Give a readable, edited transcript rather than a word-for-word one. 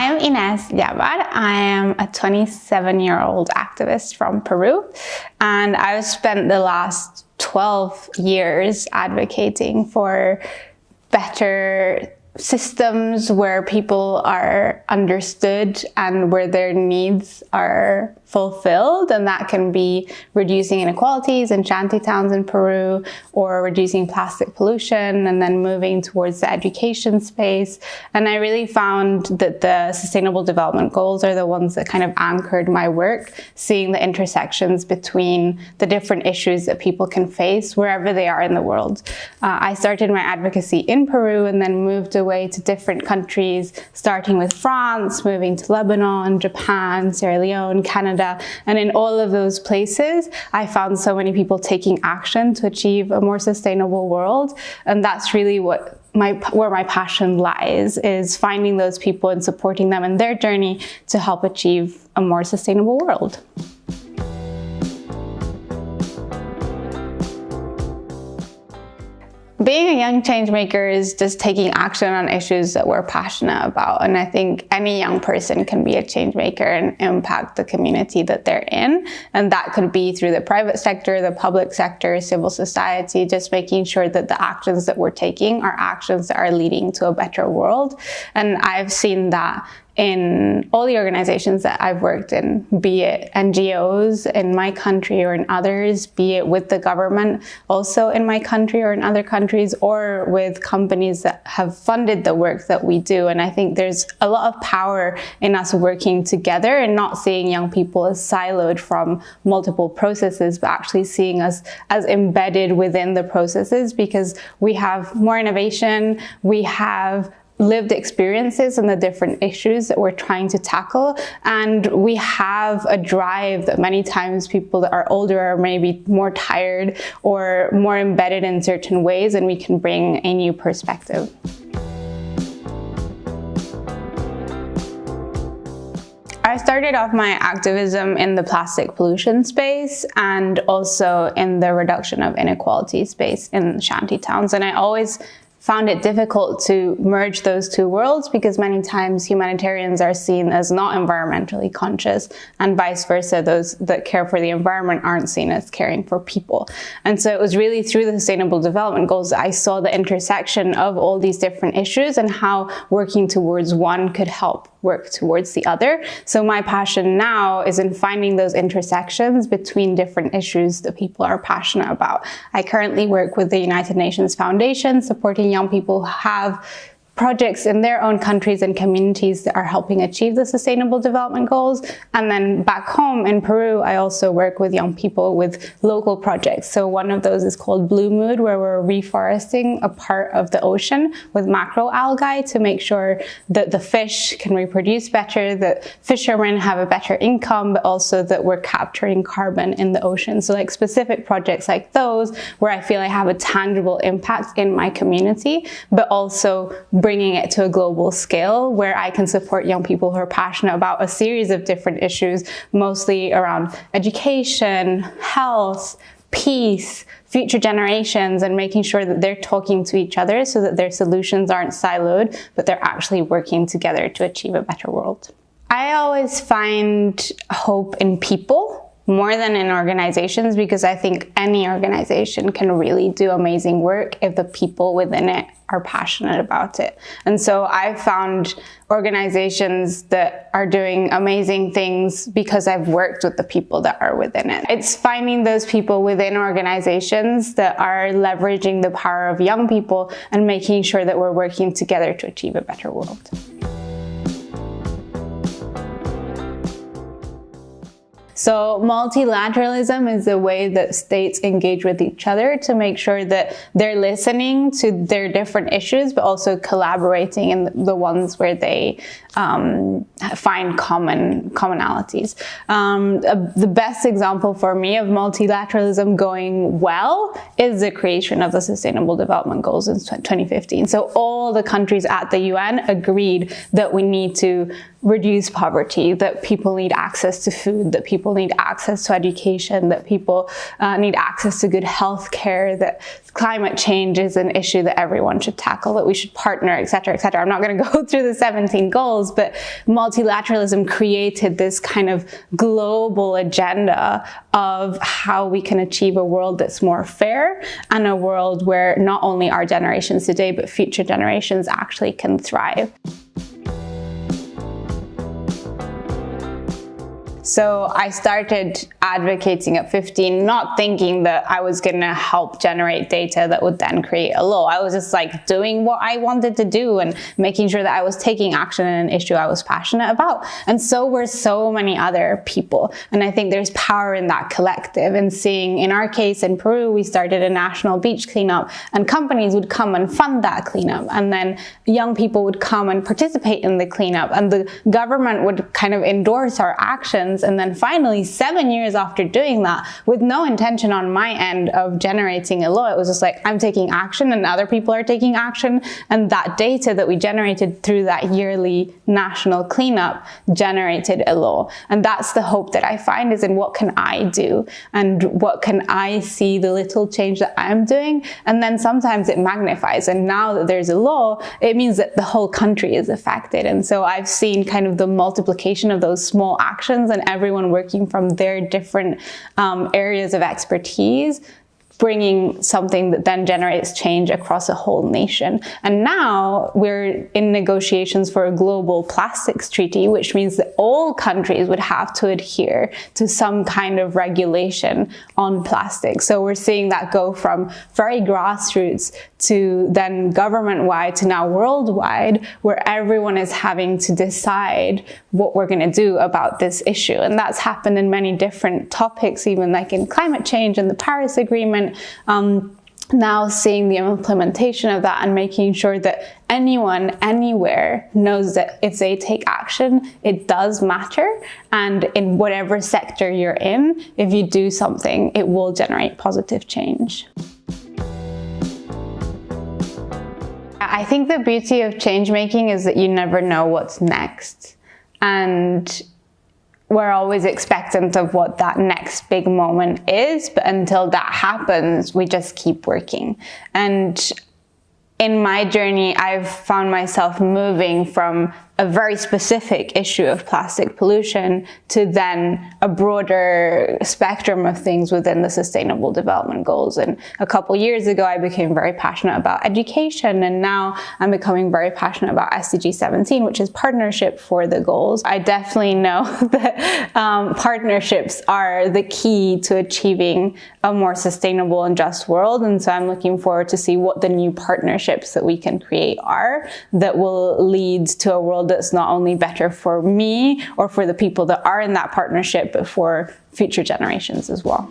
I'm Inés Yábar. I am a 27-year-old activist from Peru, and I've spent the last 12 years advocating for better systems where people are understood and where their needs are fulfilled, and that can be reducing inequalities in shantytowns in Peru, or reducing plastic pollution, and then moving towards the education space. And I really found that the Sustainable Development Goals are the ones that kind of anchored my work, seeing the intersections between the different issues that people can face wherever they are in the world. I started my advocacy in Peru and then moved away to different countries, starting with France, moving to Lebanon, Japan, Sierra Leone, Canada. And in all of those places, I found so many people taking action to achieve a more sustainable world. And that's really where my passion lies, is finding those people and supporting them in their journey to help achieve a more sustainable world. Being a young change maker is just taking action on issues that we're passionate about. And I think any young person can be a change maker and impact the community that they're in. And that could be through the private sector, the public sector, civil society, just making sure that the actions that we're taking are actions that are leading to a better world. And I've seen that in all the organizations that I've worked in, be it NGOs in my country or in others, be it with the government also in my country or in other countries, or with companies that have funded the work that we do. And I think there's a lot of power in us working together and not seeing young people as siloed from multiple processes, but actually seeing us as embedded within the processes, because we have more innovation, we have lived experiences and the different issues that we're trying to tackle. And we have a drive that many times people that are older are maybe more tired or more embedded in certain ways, and we can bring a new perspective. I started off my activism in the plastic pollution space and also in the reduction of inequality space in shantytowns. And I always found it difficult to merge those two worlds, because many times humanitarians are seen as not environmentally conscious, and vice versa, those that care for the environment aren't seen as caring for people. And so it was really through the Sustainable Development Goals that I saw the intersection of all these different issues and how working towards one could help work towards the other. So my passion now is in finding those intersections between different issues that people are passionate about. I currently work with the United Nations Foundation, supporting young people who have projects in their own countries and communities that are helping achieve the Sustainable Development Goals. And then back home in Peru, I also work with young people with local projects. So one of those is called Blue Mood, where we're reforesting a part of the ocean with macroalgae to make sure that the fish can reproduce better, that fishermen have a better income, but also that we're capturing carbon in the ocean. So like specific projects like those, where I feel I have a tangible impact in my community, but also bringing it to a global scale where I can support young people who are passionate about a series of different issues, mostly around education, health, peace, future generations, and making sure that they're talking to each other so that their solutions aren't siloed, but they're actually working together to achieve a better world. I always find hope in people more than in organizations, because I think any organization can really do amazing work if the people within it are passionate about it. And so I've found organizations that are doing amazing things because I've worked with the people that are within it. It's finding those people within organizations that are leveraging the power of young people and making sure that we're working together to achieve a better world. So multilateralism is the way that states engage with each other to make sure that they're listening to their different issues, but also collaborating in the ones where they find commonalities. The best example for me of multilateralism going well is the creation of the Sustainable Development Goals in 2015. So all the countries at the UN agreed that we need to reduce poverty, that people need access to food, that people need access to education, that people need access to good health care, that climate change is an issue that everyone should tackle, that we should partner, etc., etc. I'm not going to go through the 17 goals, but multilateralism created this kind of global agenda of how we can achieve a world that's more fair, and a world where not only our generations today, but future generations actually can thrive. So I started advocating at 15, not thinking that I was going to help generate data that would then create a law. I was just like doing what I wanted to do and making sure that I was taking action in an issue I was passionate about. And so were so many other people. And I think there's power in that collective, and seeing, in our case in Peru, we started a national beach cleanup, and companies would come and fund that cleanup. And then young people would come and participate in the cleanup, and the government would kind of endorse our actions. And then finally, 7 years after doing that, with no intention on my end of generating a law, it was just like, I'm taking action and other people are taking action. And that data that we generated through that yearly national cleanup generated a law. And that's the hope that I find, is in what can I do, and what can I see the little change that I'm doing. And then sometimes it magnifies. And now that there's a law, it means that the whole country is affected. And so I've seen kind of the multiplication of those small actions, and everyone working from their different areas of expertise, bringing something that then generates change across a whole nation. And now we're in negotiations for a global plastics treaty, which means that all countries would have to adhere to some kind of regulation on plastic. So we're seeing that go from very grassroots to then government-wide to now worldwide, where everyone is having to decide what we're going to do about this issue. And that's happened in many different topics, even like in climate change and the Paris Agreement. Now seeing the implementation of that and making sure that anyone, anywhere knows that if they take action, it does matter. And in whatever sector you're in, if you do something, it will generate positive change. I think the beauty of change making is that you never know what's next. And we're always expectant of what that next big moment is, but until that happens, we just keep working. And in my journey, I've found myself moving from a very specific issue of plastic pollution to then a broader spectrum of things within the Sustainable Development Goals. And a couple years ago, I became very passionate about education, and now I'm becoming very passionate about SDG 17, which is partnership for the goals. I definitely know that partnerships are the key to achieving a more sustainable and just world. And so I'm looking forward to see what the new partnerships that we can create are that will lead to a world that's not only better for me or for the people that are in that partnership, but for future generations as well.